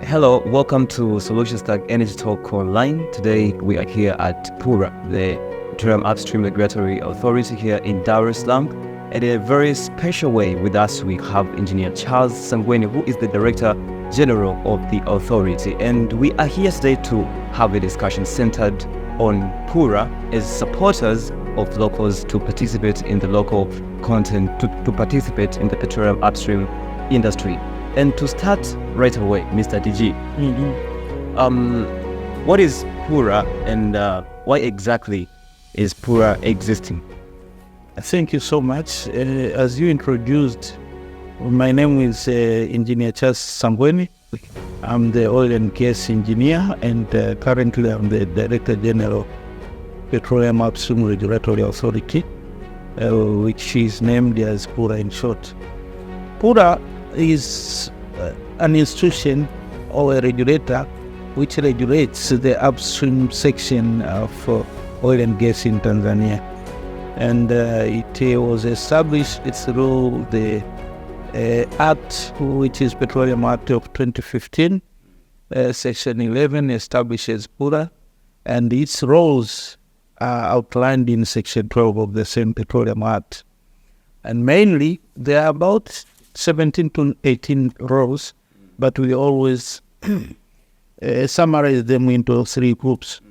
Hello, welcome to SolutionsTag Energy Talk Online. Today we are here at PURA, the Petroleum Upstream Regulatory Authority here in Dar es Salaam. And in a very special way with us, we have Engineer Charles Sangweni, who is the Director General of the authority. And we are here today to have a discussion centered on PURA as supporters of locals to participate in the local content, to participate in the petroleum upstream industry. And to start right away, Mr. DG, what is PURA and why exactly is PURA existing? Thank you so much. As you introduced, my name is Engineer Charles Sangweni. I'm the oil and gas engineer, and currently I'm the Director General of Petroleum Upstream Regulatory Authority, which is named as PURA in short. PURA is an institution or a regulator which regulates the upstream section of oil and gas in Tanzania. And it was established through the Act, which is Petroleum Act of 2015. Section 11 establishes PURA, and its roles are outlined in Section 12 of the same Petroleum Act. And mainly, there are about 17 to 18 roles, but we always summarize them into three groups.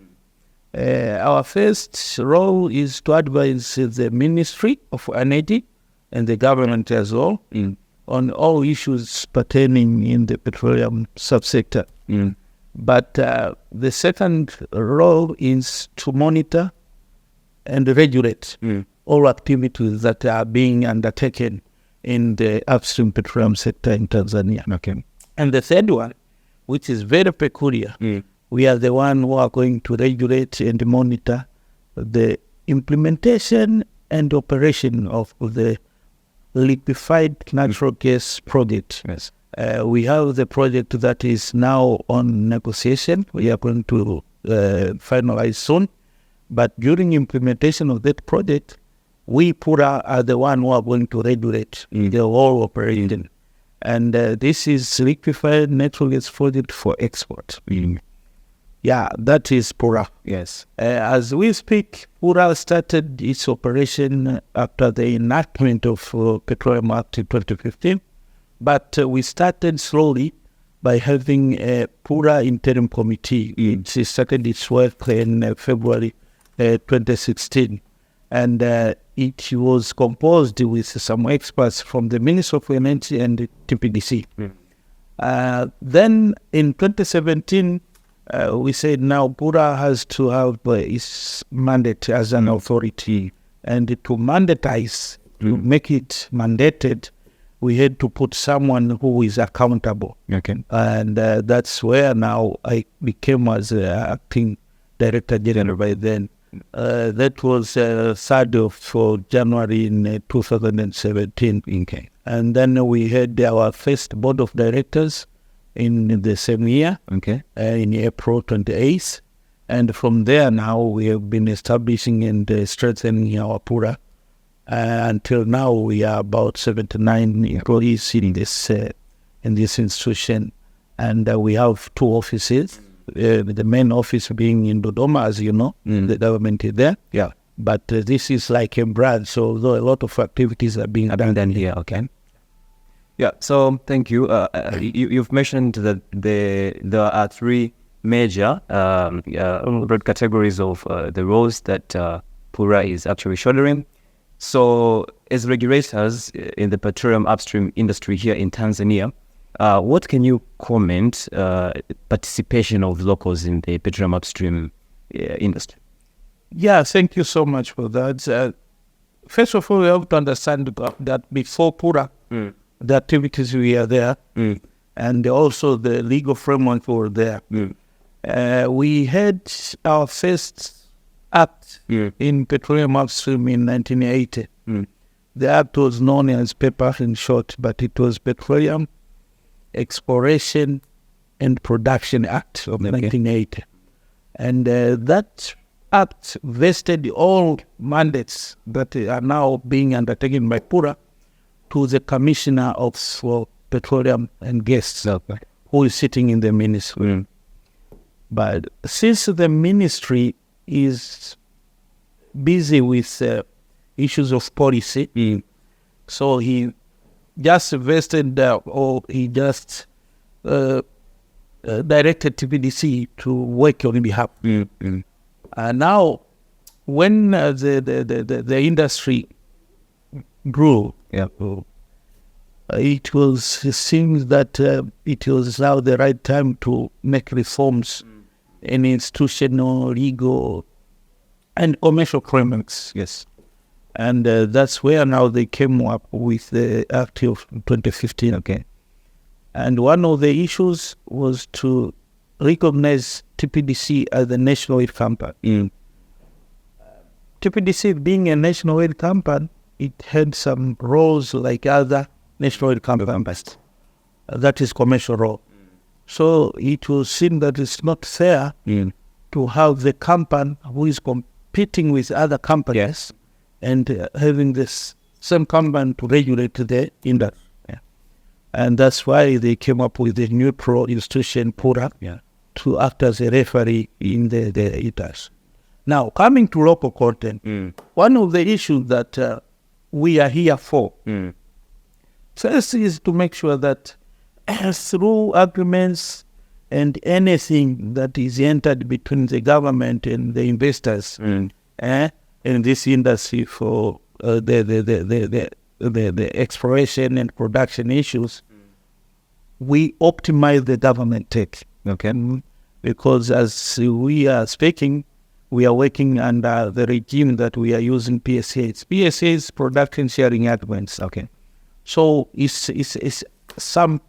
Our first role is to advise the Ministry of Energy and the government as well on all issues pertaining in the petroleum subsector. But the second role is to monitor and regulate all activities that are being undertaken in the upstream petroleum sector in Tanzania. Okay. And the third one, which is very peculiar, we are the one who are going to regulate and monitor the implementation and operation of the liquefied natural gas project. Yes. We have the project that is now on negotiation. We are going to finalize soon. But during implementation of that project, we PURA are the one who are going to regulate the whole operation. And this is liquefied natural gas project for export. Yeah, that is PURA. Yes. As we speak, PURA started its operation after the enactment of Petroleum Act in 2015. But we started slowly by having a PURA interim committee. It started its work in February 2016. And it was composed with some experts from the Ministry of Energy and the TPDC. Then in 2017, we said now PURA has to have its mandate as an authority. And to mandatize, to make it mandated, we had to put someone who is accountable. Okay. And that's where now I became as acting Director General by then. That was 3rd of January in 2017. Okay. And then we had our first board of directors in the same year, in April 28th. And from there now we have been establishing and strengthening our PURA. Until now we are about 79 employees in this institution. And we have 2 offices. The main office being in Dodoma, as you know, the government is there. Yeah. But this is like a branch, so although a lot of activities are being done here. Okay. Yeah. So thank you. You've mentioned that there are 3 major broad categories of the roles that PURA is actually shouldering. So, as regulators in the petroleum upstream industry here in Tanzania, what can you comment participation of locals in the petroleum upstream industry? Yeah, thank you so much for that. First of all, we have to understand that before PURA, the activities were there, and also the legal framework were there. We had our first act in petroleum upstream in 1980. The act was known as PEPA in short, but it was Petroleum Exploration and Production Act of 1980. And that act vested all mandates that are now being undertaken by PURA to the Commissioner of Petroleum and Gas, who is sitting in the ministry. But since the ministry is busy with issues of policy, so he just vested or he just directed TPDC to work on behalf. Now, when the industry grew, it seems that it was now the right time to make reforms in institutional, legal, and commercial frameworks. Yes. And that's where now they came up with the Act of 2015. Okay. And one of the issues was to recognize TPDC as a national oil company. TPDC being a national oil company, it had some roles like other national oil companies. That is commercial role. So it was seen that it's not fair to have the company who is competing with other companies and having this same company to regulate the industry. And that's why they came up with the neutral institution, PURA, to act as a referee in the industry. Now, coming to local content, one of the issues that we are here for, first is to make sure that through agreements and anything that is entered between the government and the investors in this industry for the exploration and production issues, we optimize the government take. Okay. Because as we are speaking, we are working under the regime that we are using PSAs. PSAs, production sharing agreements. Okay. So it's some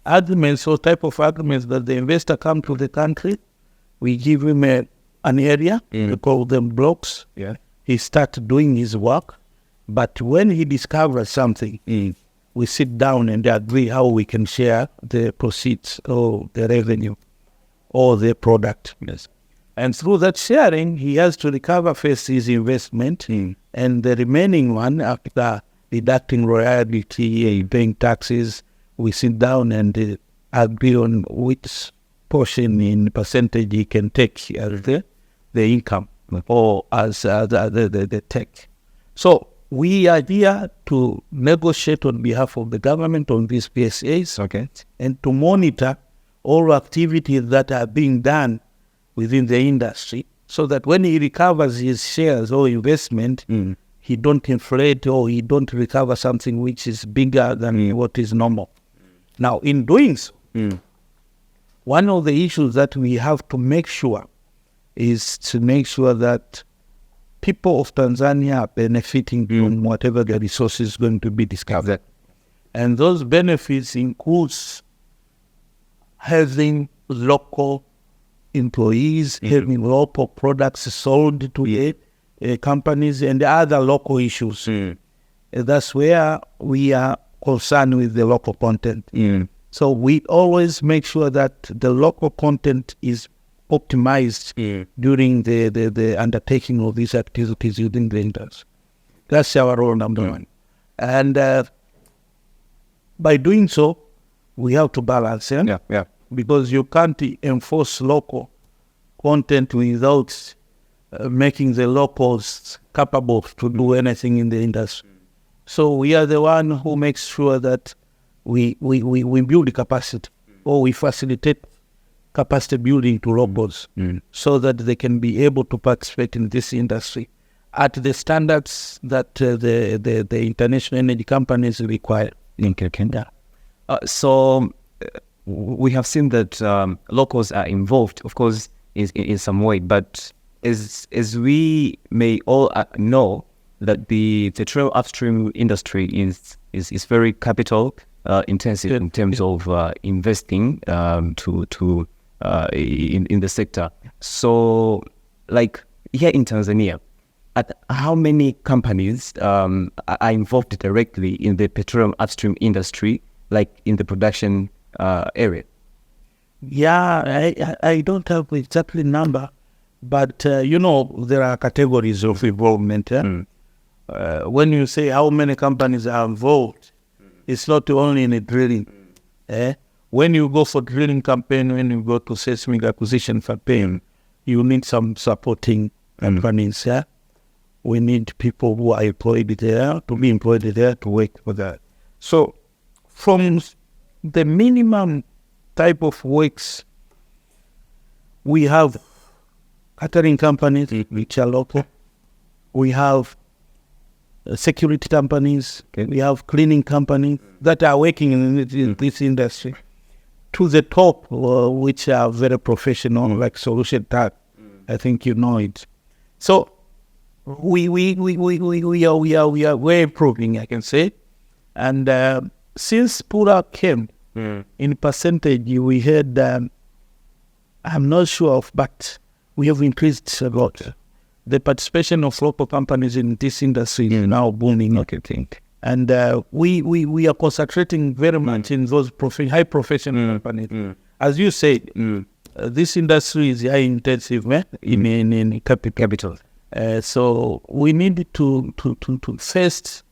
agreements or type of agreements that the investor come to the country, we give him an area, we call them blocks. He starts doing his work, but when he discovers something, we sit down and agree how we can share the proceeds or the revenue or the product. Yes. And through that sharing, he has to recover first his investment, and the remaining one, after deducting royalty, paying taxes, we sit down and agree on which portion in percentage he can take as the income or as the tech. So we are here to negotiate on behalf of the government on these PSAs, and to monitor all activities that are being done within the industry, so that when he recovers his shares or investment, he don't inflate or he don't recover something which is bigger than what is normal. Now, in doing so, one of the issues that we have to make sure is to make sure that people of Tanzania are benefiting from whatever the resource is going to be discovered. And those benefits includes having local employees, having local products sold to companies and other local issues. That's where we are concerned with the local content. So we always make sure that the local content is optimized during the undertaking of these activities within the industry. That's our role, number one. And by doing so, we have to balance, because you can't enforce local content without making the locals capable to do anything in the industry. So we are the one who makes sure that we build capacity, or we facilitate capacity building to locals, so that they can be able to participate in this industry at the standards that the international energy companies require. So we have seen that locals are involved, of course, in some way, but as we may all know, that the petroleum upstream industry is very capital intensive in terms of investing in the sector. So, like here in Tanzania, how many companies are involved directly in the petroleum upstream industry, like in the production area? I don't have exactly number, but there are categories of involvement. When you say how many companies are involved, it's not only in the drilling. when you go for drilling campaign, when you go to seismic acquisition campaign, you need some supporting companies. Yeah? We need people who are employed there, to be employed there, to work for that. So from the minimum type of works, we have catering companies, which are local. We have security companies. We have cleaning companies that are working in this industry. To the top, which are very professional, like SolutionsTag. I think you know it. So we are improving, I can say. And since PURA came, in percentage, we had, I'm not sure of, but we have increased a lot. The participation of local companies in this industry is now booming. Okay, think. And we are concentrating very much in those high professional companies. As you said, this industry is high intensive in capital. So we need to first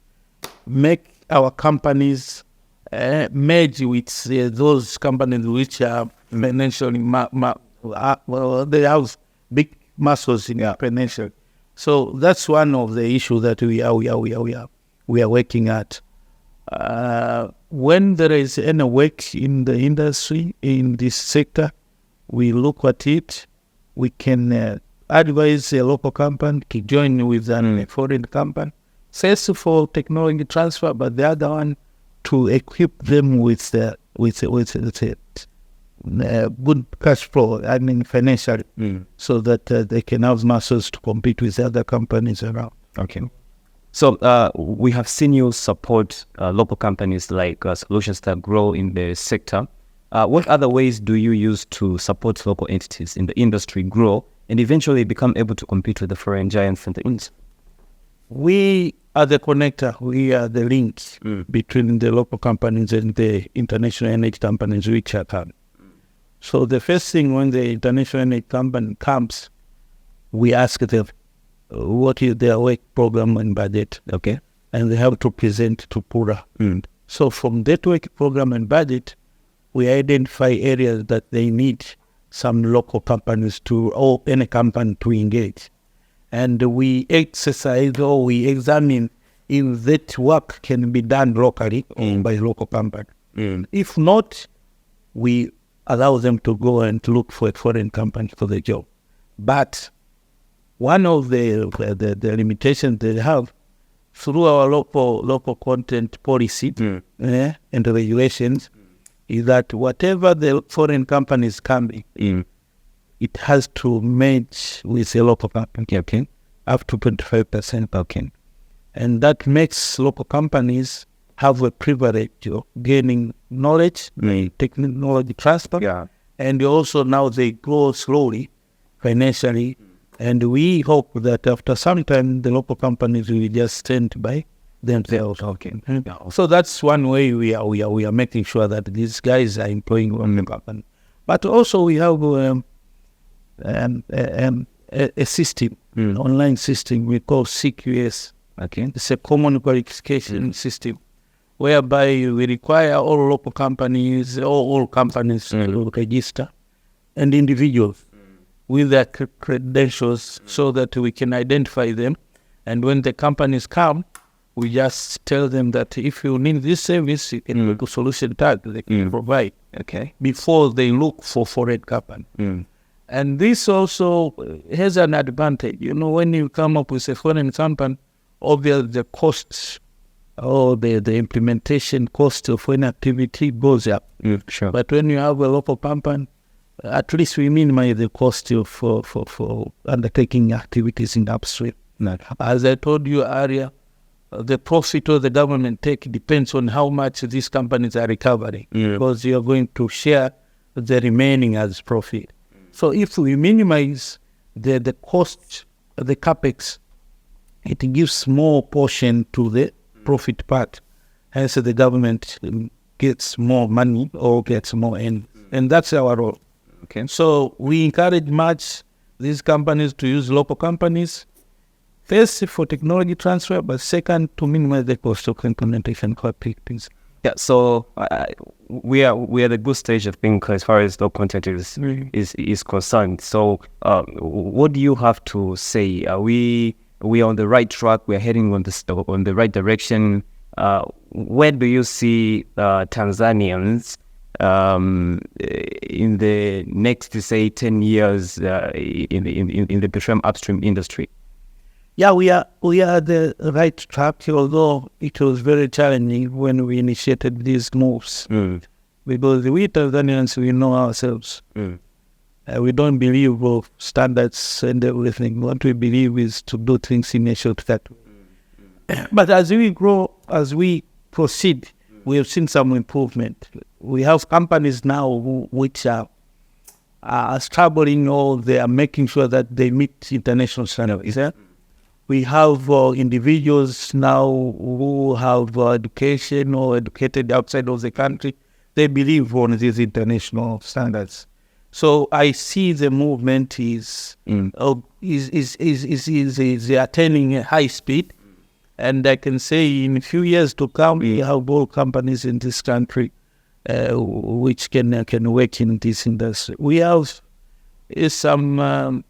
make our companies merge with those companies which are financially, they have big muscles in financial. So that's one of the issues that we are working at. When there is any work in the industry, in this sector, we look at it. We can advise a local company to join with a foreign company. First for technology transfer, but the other one to equip them with good cash flow, I mean financial, so that they can have muscles to compete with other companies around. Okay. So we have seen you support local companies like SolutionsTag grow in the sector. What other ways do you use to support local entities in the industry grow and eventually become able to compete with the foreign giants in the industry? We are the connector. We are the link between the local companies and the international energy companies which are coming. So the first thing when the international energy company comes, we ask them what is their work program and budget. Okay. And they have to present to PURA. So from that work program and budget, we identify areas that they need some local companies or any company to engage. And we exercise or we examine if that work can be done locally or by local company. If not, we allow them to go and look for a foreign company for the job. But one of the limitations they have through our local content policy and regulations is that whatever the foreign companies coming, it has to merge with a local company, up to 25%. And that makes local companies have a privilege of gaining knowledge, technology transfer, and also now they grow slowly financially. And we hope that after some time, the local companies will just stand by themselves. So that's one way we are making sure that these guys are employing one company. But also we have a system, online system we call CQS. It's a common qualification system, whereby we require all local companies, all companies to register, and individuals with their credentials so that we can identify them. And when the companies come, we just tell them that if you need this service, you can go to SolutionsTag, they can provide, before they look for foreign company. And this also has an advantage. You know, when you come up with a foreign company, obviously the costs or the implementation cost of foreign activity goes up. But when you have a local company, at least we minimize the cost of for undertaking activities in upstream. As I told you earlier, the profit of the government take depends on how much these companies are recovering, because you are going to share the remaining as profit. So if we minimize the cost, the capex, it gives more portion to the profit part. Hence the government gets more money or gets more end. And that's our role. So we encourage much these companies to use local companies, first for technology transfer, but second to minimize the cost of implementation activities. Yeah, so we are at a good stage, I think, as far as low content is concerned. So, what do you have to say? Are we on the right track? We're heading on the right direction. Where do you see Tanzanians in the next, say, 10 years in the petroleum upstream industry? Yeah, we are the right track, although it was very challenging when we initiated these moves. Because we Tanzanians, we know ourselves. We don't believe of standards and everything. What we believe is to do things in a shortcut. But as we grow, as we proceed, we have seen some improvement. We have companies now which are struggling, or they are making sure that they meet international standards. We have individuals now who have education or educated outside of the country. They believe on these international standards. So I see the movement is attaining a high speed, and I can say in a few years to come, we have all companies in this country which can work in this industry. We have some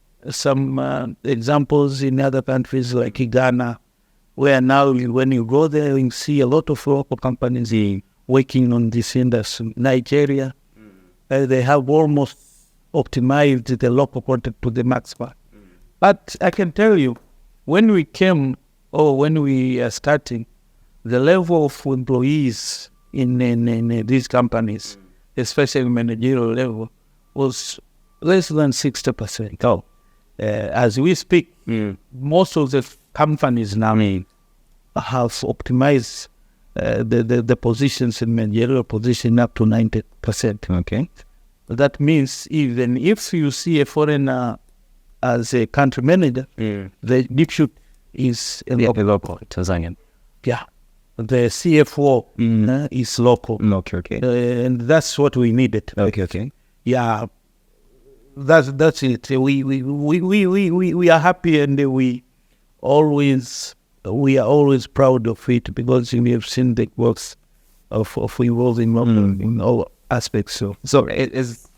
examples in other countries like Ghana, where now when you go there, you see a lot of local companies working on this industry. Nigeria, they have almost optimized the local content to the maximum. But I can tell you, when we came, or when we are starting, the level of employees in these companies, especially managerial level, was less than 60%. As we speak, most of the companies now have optimized the positions in managerial position up to 90%. Okay. That means even if you see a foreigner as a country manager, the deputy is a local Tanzanian. Yeah. The CFO is local. Okay. And that's what we needed. Okay. Yeah. That's it. We are happy, and we are always proud of it, because we have seen the works of evolving in all aspects. So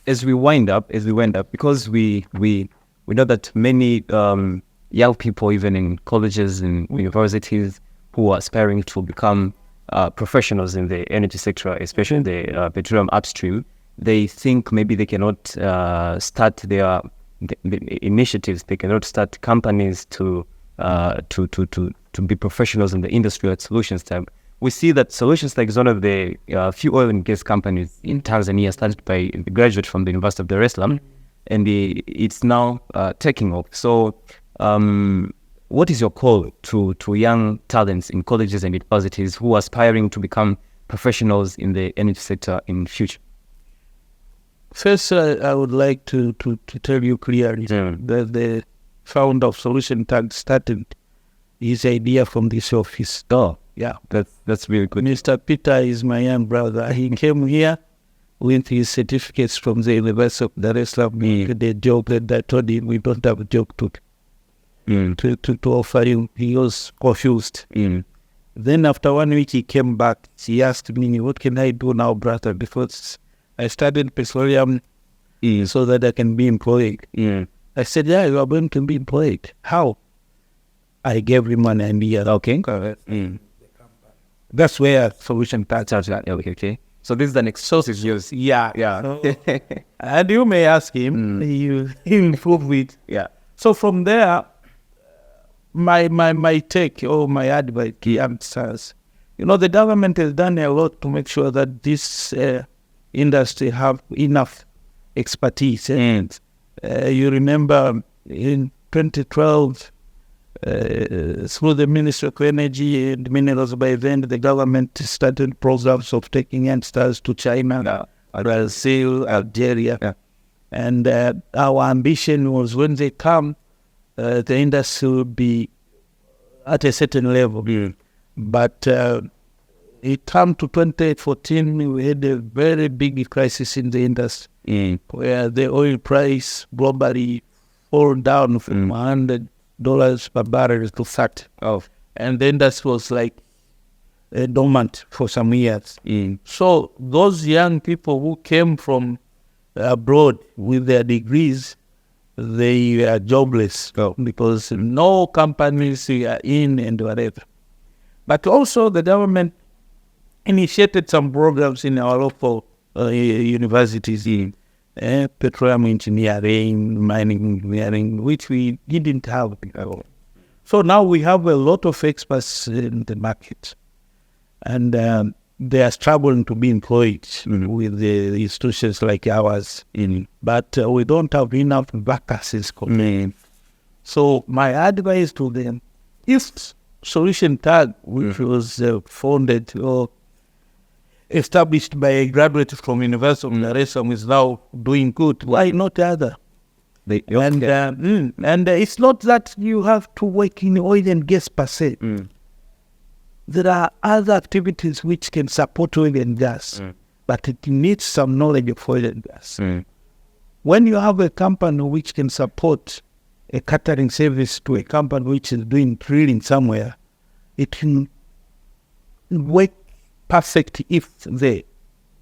as we wind up, because we know that many young people, even in colleges and universities, who are aspiring to become professionals in the energy sector, especially the petroleum upstream, they think maybe they cannot start the initiatives. They cannot start companies to be professionals in the industry at SolutionsTag. We see that SolutionsTag is one of the few oil and gas companies in Tanzania, started by a graduate from the University of Dar es Salaam, and it's now taking off. So, what is your call to young talents in colleges and universities who are aspiring to become professionals in the energy sector in future? First, I would like to tell you clearly that the founder of SolutionsTag started his idea from this office. Oh, yeah. That's really good. Mr. Peter is my young brother. He came here with his certificates from the University of Dar es Salaam. The job that I told him we don't have a job to offer him. He was confused. Then after 1 week he came back. He asked me, what can I do now, brother? Because I studied Petroleum so that I can be employed. I said, yeah, you are going to be employed. How? I gave him an idea. Okay. That's where SolutionsTag started. Okay. So this is an exclusive news. Yeah. So, and you may ask him, he improve it. Yeah. So from there, my take or my advice to youngsters, the government has done a lot to make sure that this industry have enough expertise. You remember in 2012, through the Ministry of Energy and Minerals, by then the government started programs of taking youngsters to China, Brazil, Algeria. And our ambition was when they come, the industry will be at a certain level. But it came to 2014, we had a very big crisis in the industry, where the oil price globally fell down from $100 per barrel to 30. And the industry was like dormant for some years. So those young people who came from abroad with their degrees, they are jobless because no companies are in and whatever. But also the government initiated some programs in our local universities, petroleum engineering, mining engineering, which we didn't have before. So now we have a lot of experts in the market, and they are struggling to be employed with the institutions like ours. But we don't have enough vacancies. So my advice to them, if SolutionsTag, which was founded or established by a graduate from University of Dar es Salaam, is now doing good, why not other? And it's not that you have to work in oil and gas per se. There are other activities which can support oil and gas, but it needs some knowledge of oil and gas. When you have a company which can support a catering service to a company which is doing drilling somewhere, it can work perfect if the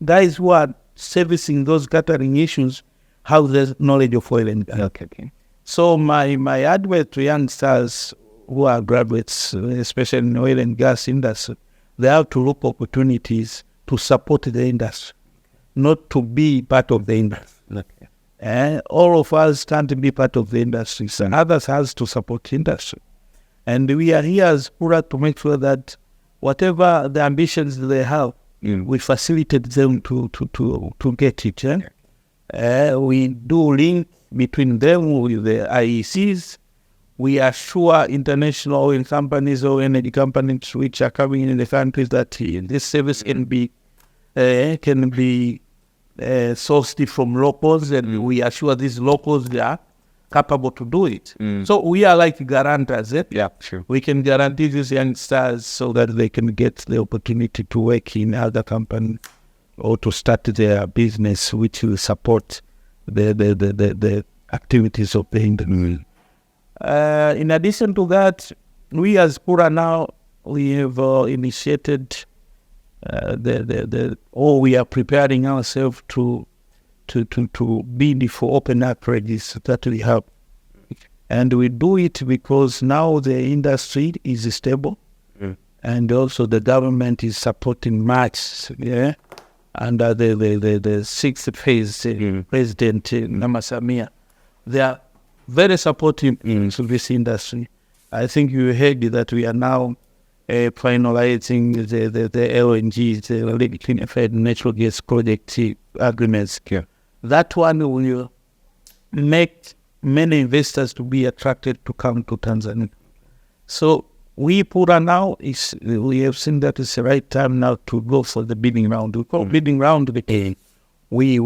guys who are servicing those catering issues have the knowledge of oil and gas. So my advice to youngsters who are graduates, especially in oil and gas industry, they have to look opportunities to support the industry, not to be part of the industry. All of us can't be part of the industry, so others has to support the industry. And we are here as PURA to make sure that whatever the ambitions they have, we facilitate them to get it. We do link between them with the IECs. We assure international oil companies or energy companies which are coming in the countries that this service can be sourced from locals, and we assure these locals they are capable to do it. So we are like guarantors. We can guarantee these youngsters so that they can get the opportunity to work in other companies or to start their business, which will support the activities of the industry. In addition to that, we as PURA now, we have initiated we are preparing ourselves to bid for open acreages that we have. And we do it because now the industry is stable, and also the government is supporting much, under the sixth phase, President Namasamia. They are very supportive to this industry. I think you heard that we are now finalizing the LNG, the liquefied natural gas project agreements. That one will make many investors to be attracted to come to Tanzania. So we PURA now we have seen that it's the right time now to go for the bidding round. We call bidding round because we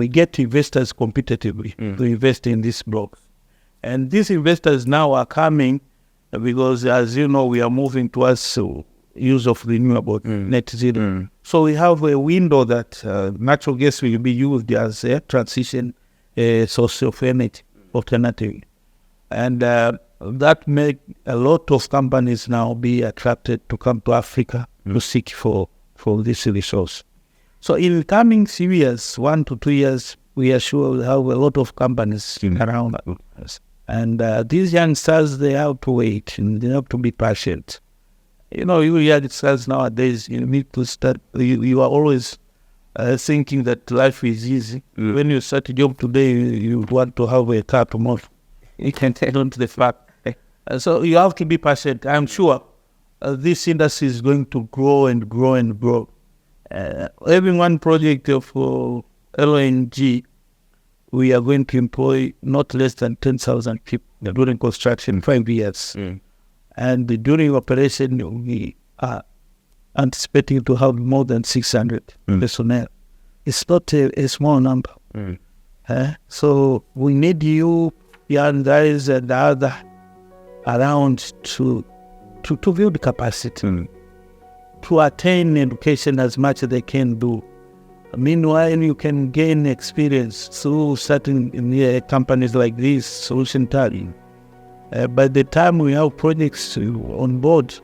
get investors competitively to invest in these blocks. And these investors now are coming because, as you know, we are moving towards use of renewable net zero. So we have a window that natural gas will be used as a transition source of energy alternative. And that make a lot of companies now be attracted to come to Africa to seek for this resource. So in coming few years, 1 to 2 years, we are sure we'll have a lot of companies around us. And these youngsters, they have to wait and they have to be patient. You know, you youngsters nowadays, you need to start, you are always thinking that life is easy. When you start a job today, you want to have a car tomorrow. You can tell on to the fact. So you have to be patient. I'm sure this industry is going to grow and grow and grow. Having one project of LNG, we are going to employ not less than 10,000 people during construction, 5 years. And during operation, we are anticipating to have more than 600 personnel. It's not a small number. So we need you, young guys and other around to build capacity, to attain education as much as they can do. Meanwhile, you can gain experience through starting in companies like this, SolutionsTag. By the time we have projects on board,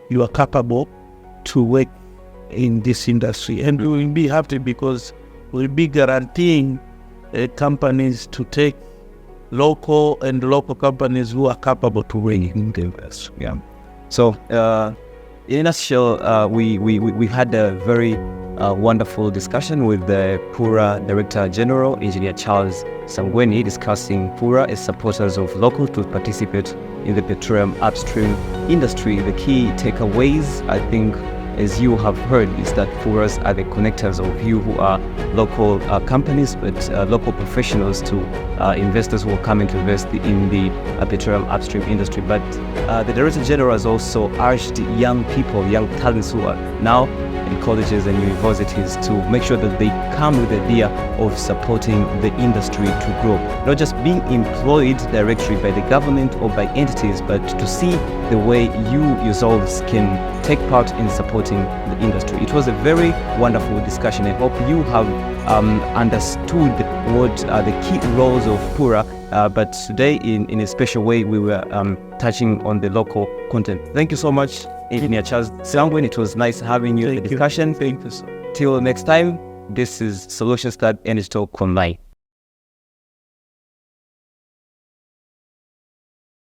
you are capable to work in this industry. And we will be happy because we'll be guaranteeing companies to take local companies who are capable to work in the US. Yeah. So, in a nutshell, we had a very wonderful discussion with the PURA Director General, Engineer Charles Sangweni, discussing PURA as supporters of local to participate in the petroleum upstream industry. The key takeaways, I think, as you have heard, is that PURAs are the connectors of you who are local companies, but local professionals to investors who are coming to invest in the petroleum upstream industry. But the Director General has also urged young people, young talents who are now in colleges and universities to make sure that they come with the idea of supporting the industry to grow. Not just being employed directly by the government or by entities, but to see the way you yourselves can take part in supporting the industry. It was a very wonderful discussion. I hope you have understood what are the key roles of PURA, but today in a special way we were touching on the local content. Thank you so much, Engineer Charles Sangweni. It was nice having you in the discussion. Thank you. Till next time, this is SolutionsTag Energy Talk Online.